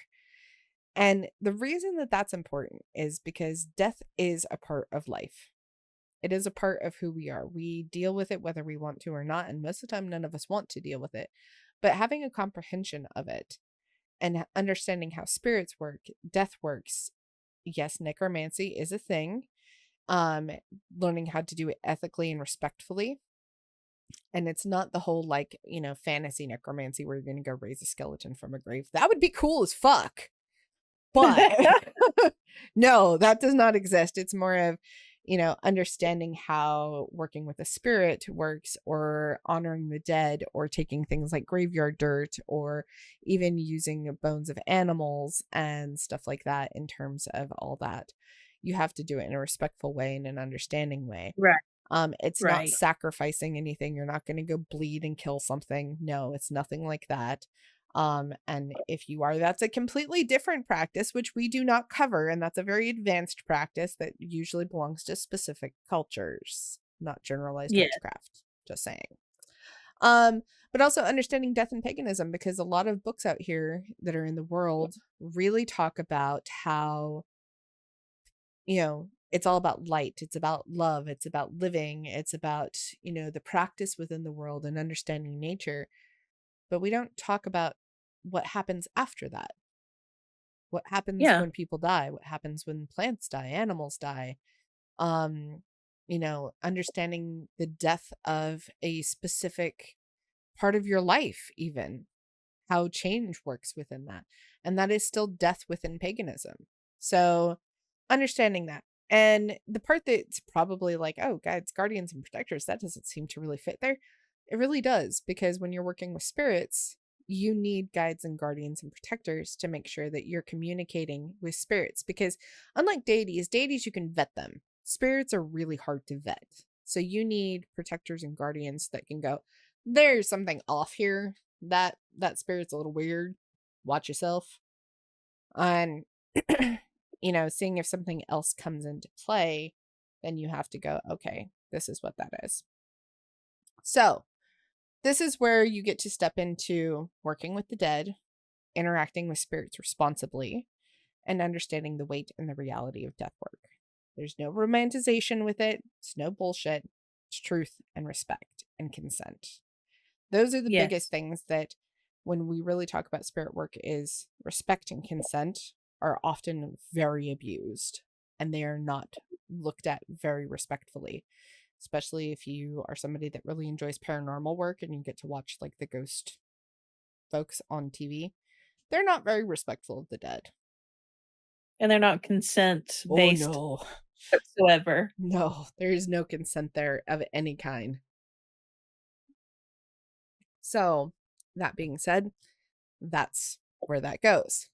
[SPEAKER 1] And the reason that that's important is because death is a part of life. It is a part of who we are. We deal with it whether we want to or not. And most of the time, none of us want to deal with it. But having a comprehension of it and understanding how spirits work, death works, yes, necromancy is a thing. Learning how to do it ethically and respectfully. And it's not the whole like, fantasy necromancy where you're going to go raise a skeleton from a grave. That would be cool as fuck. But no, that does not exist. It's more of, understanding how working with a spirit works or honoring the dead or taking things like graveyard dirt or even using bones of animals and stuff like that in terms of all that. You have to do it in a respectful way and an understanding way.
[SPEAKER 2] Right.
[SPEAKER 1] It's not
[SPEAKER 2] Right.
[SPEAKER 1] sacrificing anything. You're not going to go bleed and kill something. No, it's nothing like that. And if you are, that's a completely different practice, which we do not cover. And that's a very advanced practice that usually belongs to specific cultures, not generalized
[SPEAKER 2] Yeah.
[SPEAKER 1] witchcraft. Just saying. Um, but also understanding death and paganism, because a lot of books out here that are in the world really talk about how, it's all about light, it's about love, it's about living, it's about, the practice within the world and understanding nature. But we don't talk about what happens after that. What happens
[SPEAKER 2] Yeah.
[SPEAKER 1] when people die? What happens when plants die, animals die? Um, understanding the death of a specific part of your life, even how change works within that. And that is still death within paganism. So understanding that. And the part that's probably like, oh, guides, guardians, and protectors, that doesn't seem to really fit there. It really does, because when you're working with spirits, you need guides and guardians and protectors to make sure that you're communicating with spirits. Because unlike deities you can vet them. Spirits are really hard to vet. So you need protectors and guardians that can go, there's something off here. That spirit's a little weird. Watch yourself. And seeing if something else comes into play, then you have to go, okay, this is what that is. So this is where you get to step into working with the dead, interacting with spirits responsibly, and understanding the weight and the reality of death work. There's no romanticization with it. It's no bullshit. It's truth and respect and consent. Those are the biggest
[SPEAKER 2] Yes.
[SPEAKER 1] things that, when we really talk about spirit work, is respect and consent are often very abused, and they are not looked at very respectfully, especially if you are somebody that really enjoys paranormal work and you get to watch like the ghost folks on TV. They're not very respectful of the dead.
[SPEAKER 2] And they're not consent
[SPEAKER 1] Oh
[SPEAKER 2] based
[SPEAKER 1] no.
[SPEAKER 2] whatsoever.
[SPEAKER 1] No, there is no consent there of any kind. So, that being said, that's where that goes.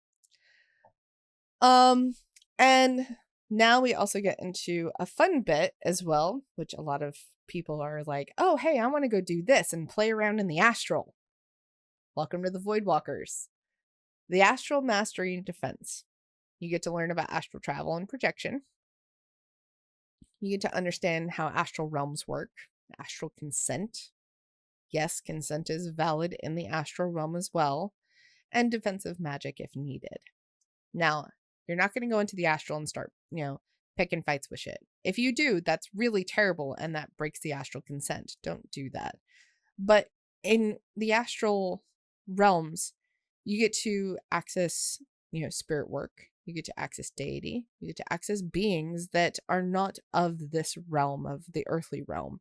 [SPEAKER 1] Um, and now we also get into a fun bit as well, which a lot of people are like, oh, hey, I want to go do this and play around in the astral. Welcome to the Void Walkers. The Astral Mastery and Defense. You get to learn about astral travel and projection. You get to understand how astral realms work, astral consent. Yes, consent is valid in the astral realm as well, and defensive magic if needed. Now, you're not going to go into the astral and start, picking fights with shit. If you do, that's really terrible and that breaks the astral consent. Don't do that. But in the astral realms, you get to access, spirit work. You get to access deity. You get to access beings that are not of this realm, of the earthly realm.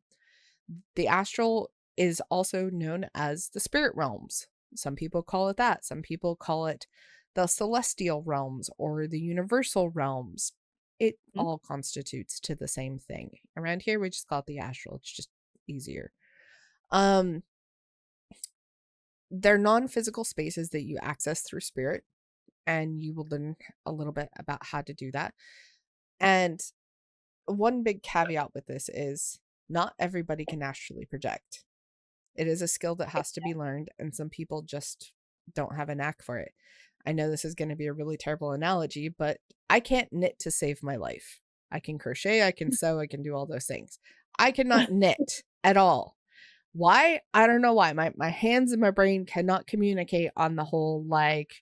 [SPEAKER 1] The astral is also known as the spirit realms. Some people call it that. Some people call it the celestial realms or the universal realms. It
[SPEAKER 2] Mhm.
[SPEAKER 1] all constitutes to the same thing. Around here, we just call it the astral. It's just easier. Um, they're non-physical spaces that you access through spirit, and you will learn a little bit about how to do that. And one big caveat with this is not everybody can astrally project. It is a skill that has to be learned, and some people just don't have a knack for it. I know this is going to be a really terrible analogy, but I can't knit to save my life. I can crochet, I can sew, I can do all those things. I cannot knit at all. Why? I don't know why. My hands and my brain cannot communicate on the whole like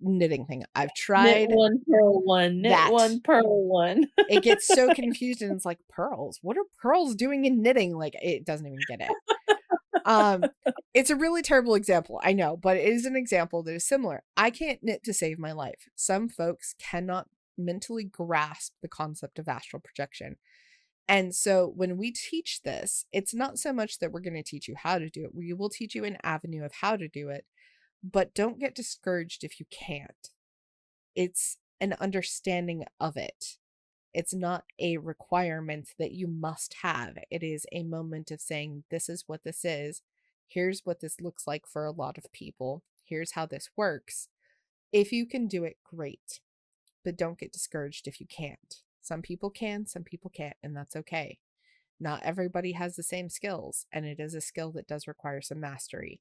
[SPEAKER 1] knitting thing. I've
[SPEAKER 2] Knit
[SPEAKER 1] tried
[SPEAKER 2] one, pearl one, knit
[SPEAKER 1] that.
[SPEAKER 2] one, pearl one.
[SPEAKER 1] It gets so confused and it's like, pearls? What are pearls doing in knitting? Like, it doesn't even get it. Um, it's a really terrible example, I know, but it is an example that is similar. I can't knit to save my life. Some folks cannot mentally grasp the concept of astral projection. And so when we teach this, it's not so much that we're going to teach you how to do it. We will teach you an avenue of how to do it, but don't get discouraged if you can't. It's an understanding of it. It's not a requirement that you must have. It is a moment of saying, this is what this is. Here's what this looks like for a lot of people. Here's how this works. If you can do it, great. But don't get discouraged if you can't. Some people can, some people can't, and that's okay. Not everybody has the same skills, and it is a skill that does require some mastery,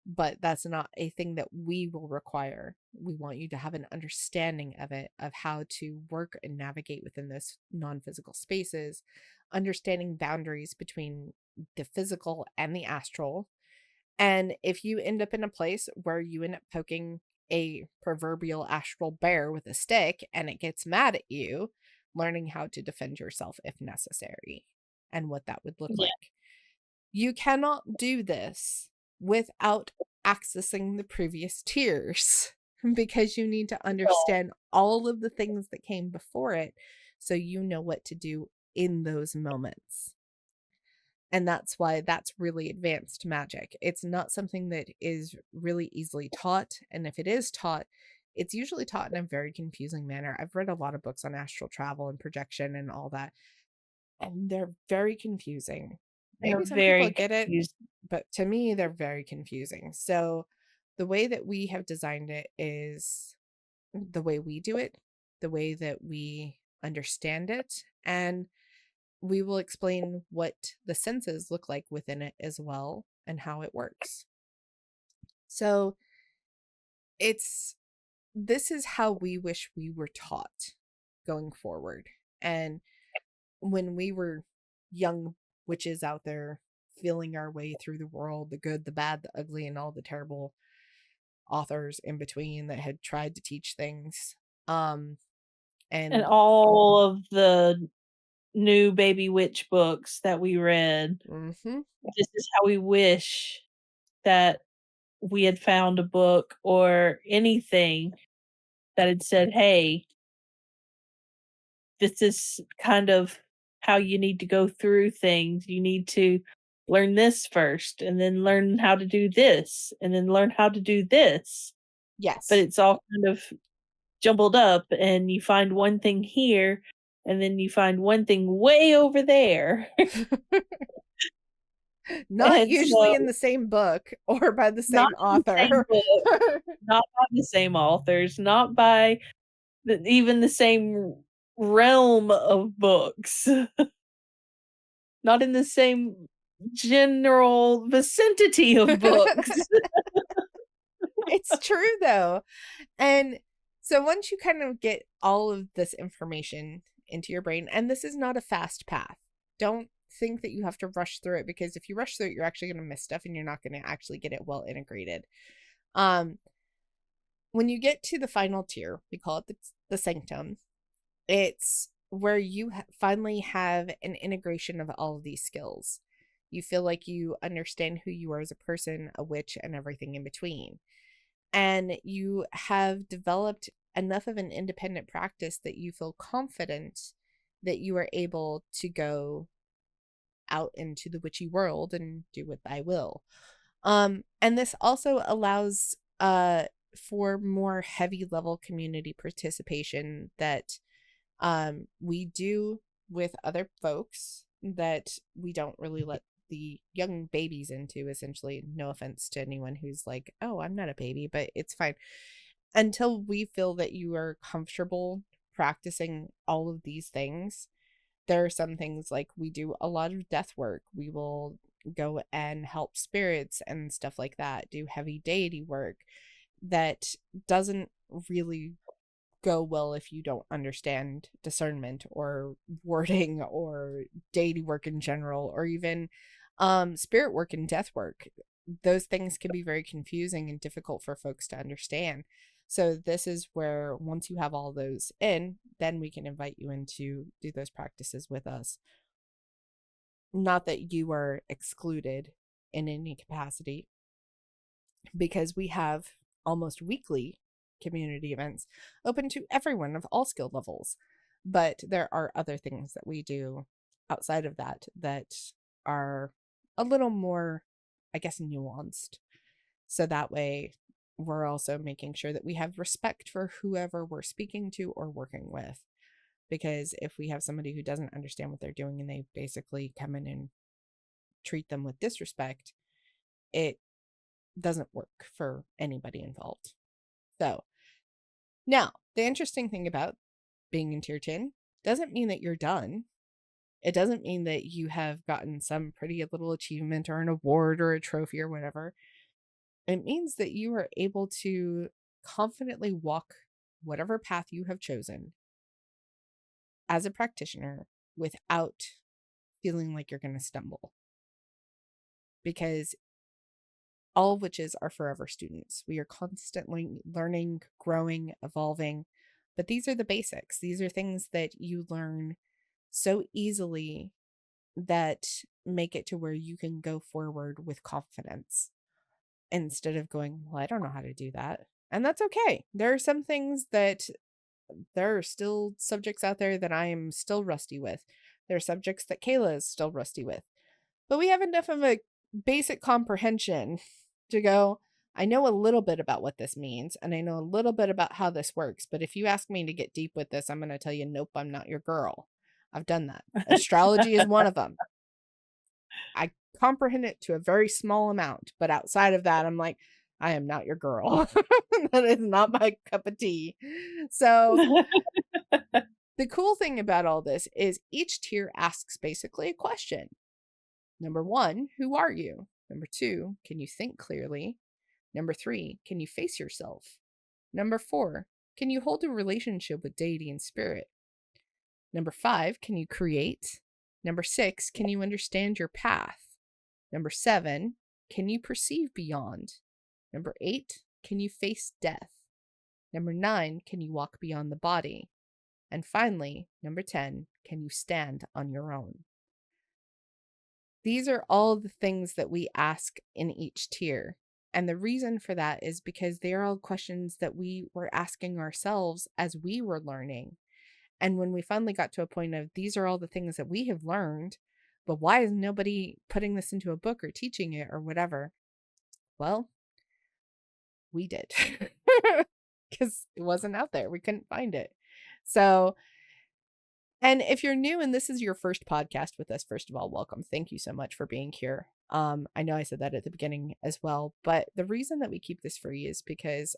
[SPEAKER 1] but that's not a thing that we will require. We want you to have an understanding of it, of how to work and navigate within those non-physical spaces, understanding boundaries between the physical and the astral. And if you end up in a place where you end up poking a proverbial astral bear with a stick and it gets mad at you, learning how to defend yourself if necessary and what that would look
[SPEAKER 2] Yeah.
[SPEAKER 1] like. You cannot do this without accessing the previous tiers because you need to
[SPEAKER 2] So
[SPEAKER 1] understand all of the things that came before it so you know what to do in those moments. And that's why that's really advanced magic. It's not something that is really easily taught. And if it is taught, it's usually taught in a very confusing manner. I've read a lot of books on astral travel and projection and all that, and they're very confusing.
[SPEAKER 2] they're
[SPEAKER 1] Maybe some people
[SPEAKER 2] very
[SPEAKER 1] get it,
[SPEAKER 2] confused.
[SPEAKER 1] but to me, they're very confusing. So the way that we have designed it is the way we do it, the way that we understand it, and we will explain what the senses look like within it as well and how it works. So it's this is how we wish we were taught going forward. And when we were young witches out there feeling our way through the world, the good, the bad, the ugly, and all the terrible authors in between that had tried to teach things. Um,
[SPEAKER 2] And
[SPEAKER 1] and
[SPEAKER 2] all of the new Baby Witch books that we read,
[SPEAKER 1] mhm,
[SPEAKER 2] this is how we wish that we had found a book or anything that had said, "Hey, this is kind of how you need to go through things. You need to learn this first, and then learn how to do this, and then learn how to do this." But
[SPEAKER 1] yes.
[SPEAKER 2] it's all kind of jumbled up, and you find one thing here, and then you find one thing way over there.
[SPEAKER 1] Not
[SPEAKER 2] And
[SPEAKER 1] usually in
[SPEAKER 2] so
[SPEAKER 1] the same book or by the
[SPEAKER 2] not
[SPEAKER 1] same
[SPEAKER 2] in the same
[SPEAKER 1] author.
[SPEAKER 2] book, not by the same authors, not by even the same realm of books, not in the same general vicinity of books.
[SPEAKER 1] It's true though. And so once you kind of get all of this information into your brain, and this is not a fast path. Don't think that you have to rush through it because if you rush through it, you're actually going to miss stuff and you're not going to actually get it well integrated. Um, when you get to the final tier, we call it the sanctum. It's where you finally have an integration of all of these skills. You feel like you understand who you are as a person, a witch, and everything in between. And you have developed enough of an independent practice that you feel confident that you are able to go out into the witchy world and do what I will. And this also allows for more heavy level community participation that we do with other folks that we don't really let the young babies into, essentially. No offense to anyone who's like, oh, I'm not a baby, but it's fine. Until we feel that you are comfortable practicing all of these things, there are some things like we do a lot of death work. We will go and help spirits and stuff like that, do heavy deity work that doesn't really go well if you don't understand discernment or wording or deity work in general or even spirit work and death work. Those things can be very confusing and difficult for folks to understand. So this is where once you have all those in, then we can invite you in to do those practices with us. Not that you are excluded in any capacity, because we have almost weekly community events open to everyone of all skill levels. But there are other things that we do outside of that that are a little more, I guess, nuanced. So that way, we're also making sure that we have respect for whoever we're speaking to or working with. Because if we have somebody who doesn't understand what they're doing and they basically come in and treat them with disrespect, it doesn't work for anybody involved. So, now the interesting thing about being in tier 10 doesn't mean that you're done. It doesn't mean that you have gotten some pretty little achievement or an award or a trophy or whatever. It means that you are able to confidently walk whatever path you have chosen as a practitioner without feeling like you're going to stumble. Because all witches are forever students. We are constantly learning, growing, evolving. But these are the basics. These are things that you learn so easily that make it to where you can go forward with confidence instead of going, well, I don't know how to do that. And that's okay. There are some things that there are still subjects out there that I am still rusty with. There are subjects that Kayla is still rusty with. But we have enough of a basic comprehension to go, I know a little bit about what this means, and I know a little bit about how this works. But if you ask me to get deep with this, I'm going to tell you, nope, I'm not your girl. I've done that. Astrology is one of them. I comprehend it to a very small amount, but outside of that, I'm like, I am not your girl. That is not my cup of tea. So, the cool thing about all this is each tier asks basically a question. Number 1, who are you? Number 2, can you think clearly? Number 3, can you face yourself? Number 4, can you hold a relationship with deity and spirit? Number 5, can you create? Number 6, can you understand your path? Number 7, can you perceive beyond? Number 8, can you face death? Number 9, can you walk beyond the body? And finally, number 10, can you stand on your own? These are all the things that we ask in each tier. And the reason for that is because they're all questions that we were asking ourselves as we were learning. And when we finally got to a point of these are all the things that we have learned, but why is nobody putting this into a book or teaching it or whatever? Well, we did because it wasn't out there. We couldn't find it. So, and if you're new and this is your first podcast with us, first of all, welcome. Thank you so much for being here. I know I said that at the beginning as well, but the reason that we keep this free is because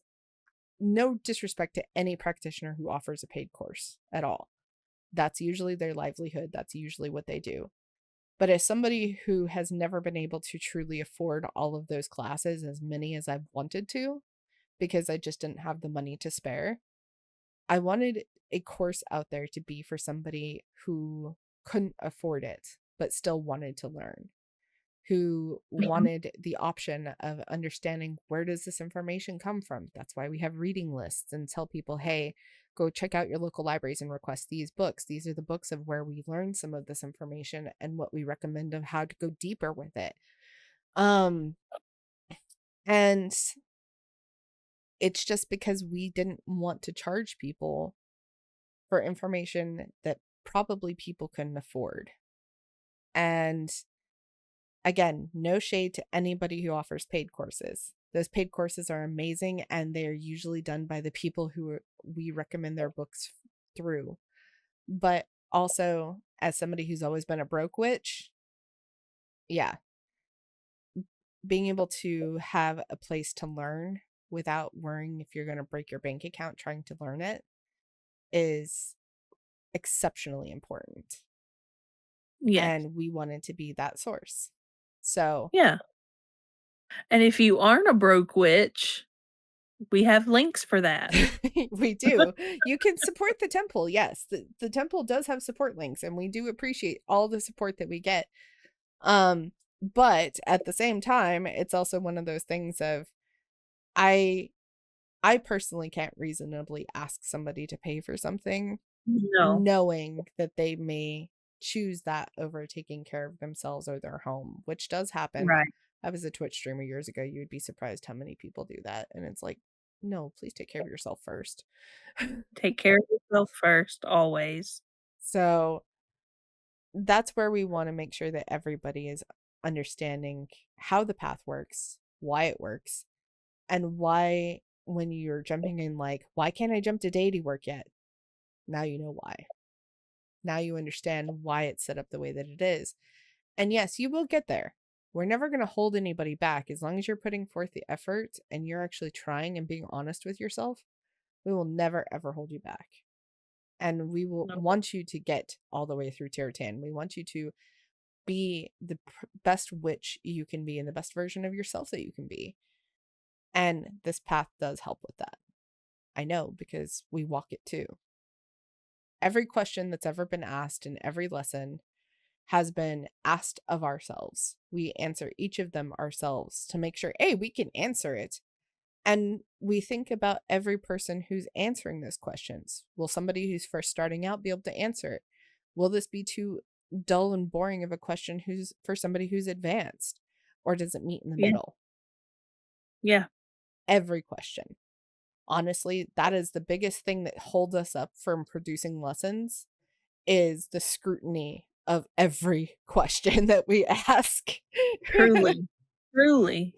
[SPEAKER 1] no disrespect to any practitioner who offers a paid course at all. That's usually their livelihood. That's usually what they do. But as somebody who has never been able to truly afford all of those classes, as many as I've wanted to, because I just didn't have the money to spare, I wanted a course out there to be for somebody who couldn't afford it, but still wanted to learn, who
[SPEAKER 2] Mhm.
[SPEAKER 1] wanted the option of understanding where does this information come from. That's why we have reading lists and tell people, hey, go check out your local libraries and request these books. These are the books of where we learn some of this information and what we recommend of how to go deeper with it. Um, and it's just because we didn't want to charge people for information that probably people couldn't afford. And again, no shade to anybody who offers paid courses. Those paid courses are amazing and they're usually done by the people who we recommend their books through. But also, as somebody who's always been a broke witch, yeah, being able to have a place to learn without worrying if you're going to break your bank account trying to learn it is exceptionally important.
[SPEAKER 2] Yes.
[SPEAKER 1] And we wanted to be that source. So,
[SPEAKER 2] Yeah. And if you aren't a broke witch, we have links for that.
[SPEAKER 1] we do. You can support the temple. Yes, the temple does have support links, and we do appreciate all the support that we get. Um, but at the same time, it's also one of those things of I I personally can't reasonably ask somebody to pay for something
[SPEAKER 2] No.
[SPEAKER 1] knowing that they may choose that over taking care of themselves or their home, which does happen.
[SPEAKER 2] Right.
[SPEAKER 1] I was a Twitch streamer years ago. You would be surprised how many people do that. And it's like, no, please take care of yourself first.
[SPEAKER 2] Take care of yourself first, always.
[SPEAKER 1] So that's where we want to make sure that everybody is understanding how the path works, why it works, and why when you're jumping in, like, why can't I jump to deity work yet? Now you know why. Now you understand why it's set up the way that it is. And yes, you will get there. We're never going to hold anybody back as long as you're putting forth the effort and you're actually trying and being honest with yourself. We will never ever hold you back. and we will
[SPEAKER 2] No.
[SPEAKER 1] want you to get all the way through tier 10. We want you to be the best witch you can be and the best version of yourself that you can be. And this path does help with that. I know, because we walk it too. Every question that's ever been asked in every lesson has been asked of ourselves. We answer each of them ourselves to make sure, A, we can answer it. And we think about every person who's answering those questions. Will somebody who's first starting out be able to answer it? Will this be too dull and boring of a question who's for somebody who's advanced? Or does it meet in the
[SPEAKER 2] Yeah.
[SPEAKER 1] middle?
[SPEAKER 2] Yeah.
[SPEAKER 1] Every question. Honestly, that is the biggest thing that holds us up from producing lessons, is the scrutiny of every question that we ask.
[SPEAKER 2] Truly. Truly.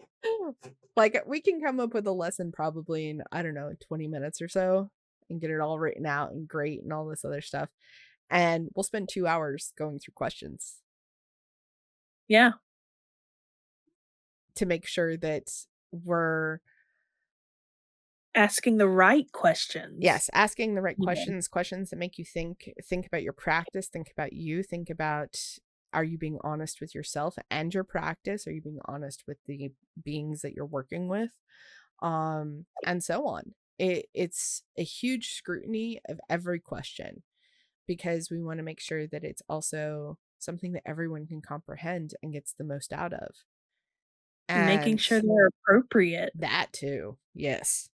[SPEAKER 1] Like, we can come up with a lesson probably in, I don't know, 20 minutes or so and get it all written out and great and all this other stuff. And we'll spend 2 hours going through questions
[SPEAKER 2] Yeah.
[SPEAKER 1] to make sure that we're,
[SPEAKER 2] Asking the right questions.
[SPEAKER 1] yes, asking the right
[SPEAKER 2] Even.
[SPEAKER 1] questions, questions that make you think about your practice, think about you, think about, are you being honest with yourself and your practice? Are you being honest with the beings that you're working with? And so on. It's a huge scrutiny of every question, because we want to make sure that it's also something that everyone can comprehend and gets the most out of.
[SPEAKER 2] Making
[SPEAKER 1] And
[SPEAKER 2] sure they're appropriate.
[SPEAKER 1] that too, yes.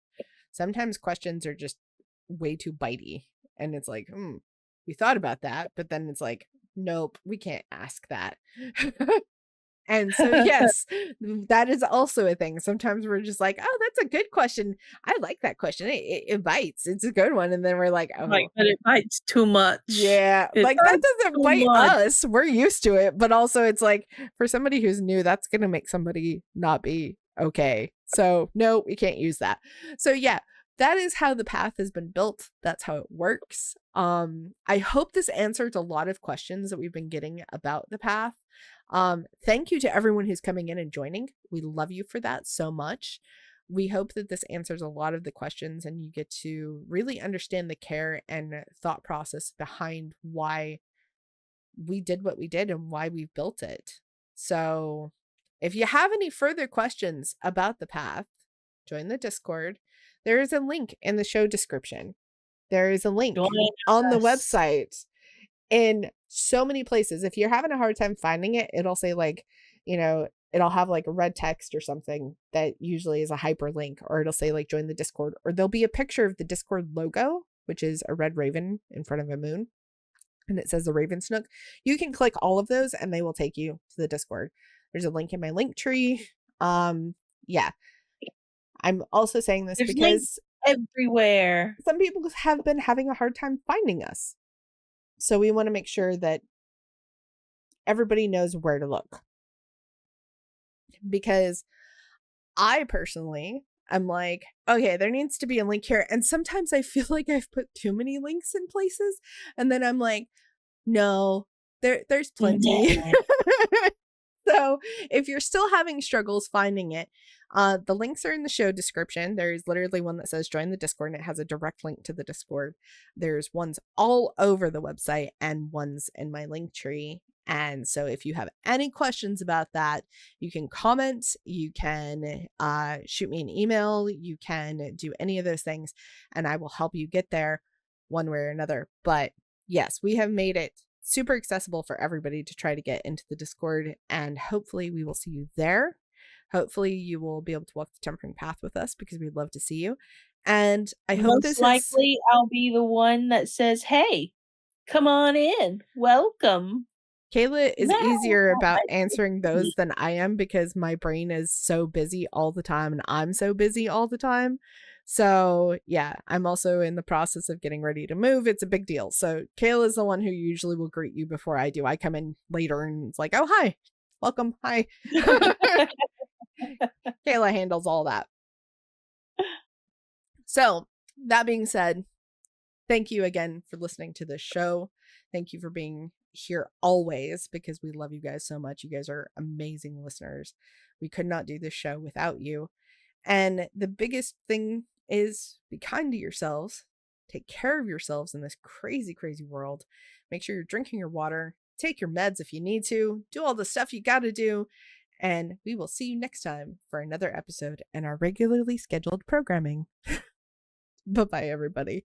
[SPEAKER 1] Sometimes questions are just way too bitey, and it's like, we thought about that, but then it's like, nope, we can't ask that. And so, yes, that is also a thing. Sometimes we're just like, oh, that's a good question. I like that question. It bites. It's a good one. And then we're like,
[SPEAKER 2] Like,
[SPEAKER 1] oh,
[SPEAKER 2] but it bites too much.
[SPEAKER 1] yeah,
[SPEAKER 2] It
[SPEAKER 1] like that
[SPEAKER 2] bites
[SPEAKER 1] doesn't
[SPEAKER 2] too
[SPEAKER 1] bite
[SPEAKER 2] much.
[SPEAKER 1] us. We're used to it. But also, it's like, for somebody who's new, that's going to make somebody not be okay. So, no, we can't use that. So, yeah, that is how the path has been built. That's how it works. I hope this answers a lot of questions that we've been getting about the path. Thank you to everyone who's coming in and joining. We love you for that so much. We hope that this answers a lot of the questions and you get to really understand the care and thought process behind why we did what we did and why we've built it. So, if you have any further questions about the path, join the Discord. There is a link in the show description. There is a
[SPEAKER 2] Join
[SPEAKER 1] link on the
[SPEAKER 2] us.
[SPEAKER 1] website in so many places. If you're having a hard time finding it, it'll say, like, it'll have like a red text or something that usually is a hyperlink, or it'll say like join the Discord, or there'll be a picture of the Discord logo, which is a red raven in front of a moon, and it says the Raven Snook. You can click all of those and they will take you to the Discord. There's a link in my link tree. Yeah. I'm also saying this
[SPEAKER 2] There's links
[SPEAKER 1] because
[SPEAKER 2] everywhere.
[SPEAKER 1] some people have been having a hard time finding us. So we want to make sure that everybody knows where to look. Because I personally am like, okay, there needs to be a link here. And sometimes I feel like I've put too many links in places. And then I'm like, no, there's plenty.
[SPEAKER 2] Yeah.
[SPEAKER 1] So if you're still having struggles finding it, the links are in the show description. There's literally one that says join the Discord, and it has a direct link to the Discord. There's ones all over the website and ones in my link tree. And so if you have any questions about that, you can comment, you can shoot me an email, you can do any of those things, and I will help you get there one way or another. But yes, we have made it super accessible for everybody to try to get into the Discord, and hopefully we will see you there. Hopefully you will be able to walk the tempering path with us, because we'd love to see you. And I hope
[SPEAKER 2] Most
[SPEAKER 1] this has,
[SPEAKER 2] likely, I'll be the one that says, "Hey, come on in. Welcome."
[SPEAKER 1] Kayla is
[SPEAKER 2] Now,
[SPEAKER 1] easier about
[SPEAKER 2] let's
[SPEAKER 1] answering
[SPEAKER 2] see.
[SPEAKER 1] those than I am, because my brain is so busy all the time and I'm so busy all the time. So yeah, I'm also in the process of getting ready to move. It's a big deal. So Kayla is the one who usually will greet you before I do. I come in later and it's like, oh, hi, welcome, hi. Kayla handles all that. So that being said, thank you again for listening to this show. Thank you for being here always, because we love you guys so much. You guys are amazing listeners. We could not do this show without you. And the biggest thing is, be kind to yourselves, Take care of yourselves in this crazy, crazy world. Make sure you're drinking your water. Take your meds if you need to. Do all the stuff you got to do. And we will see you next time for another episode and our regularly scheduled programming. Bye bye, everybody.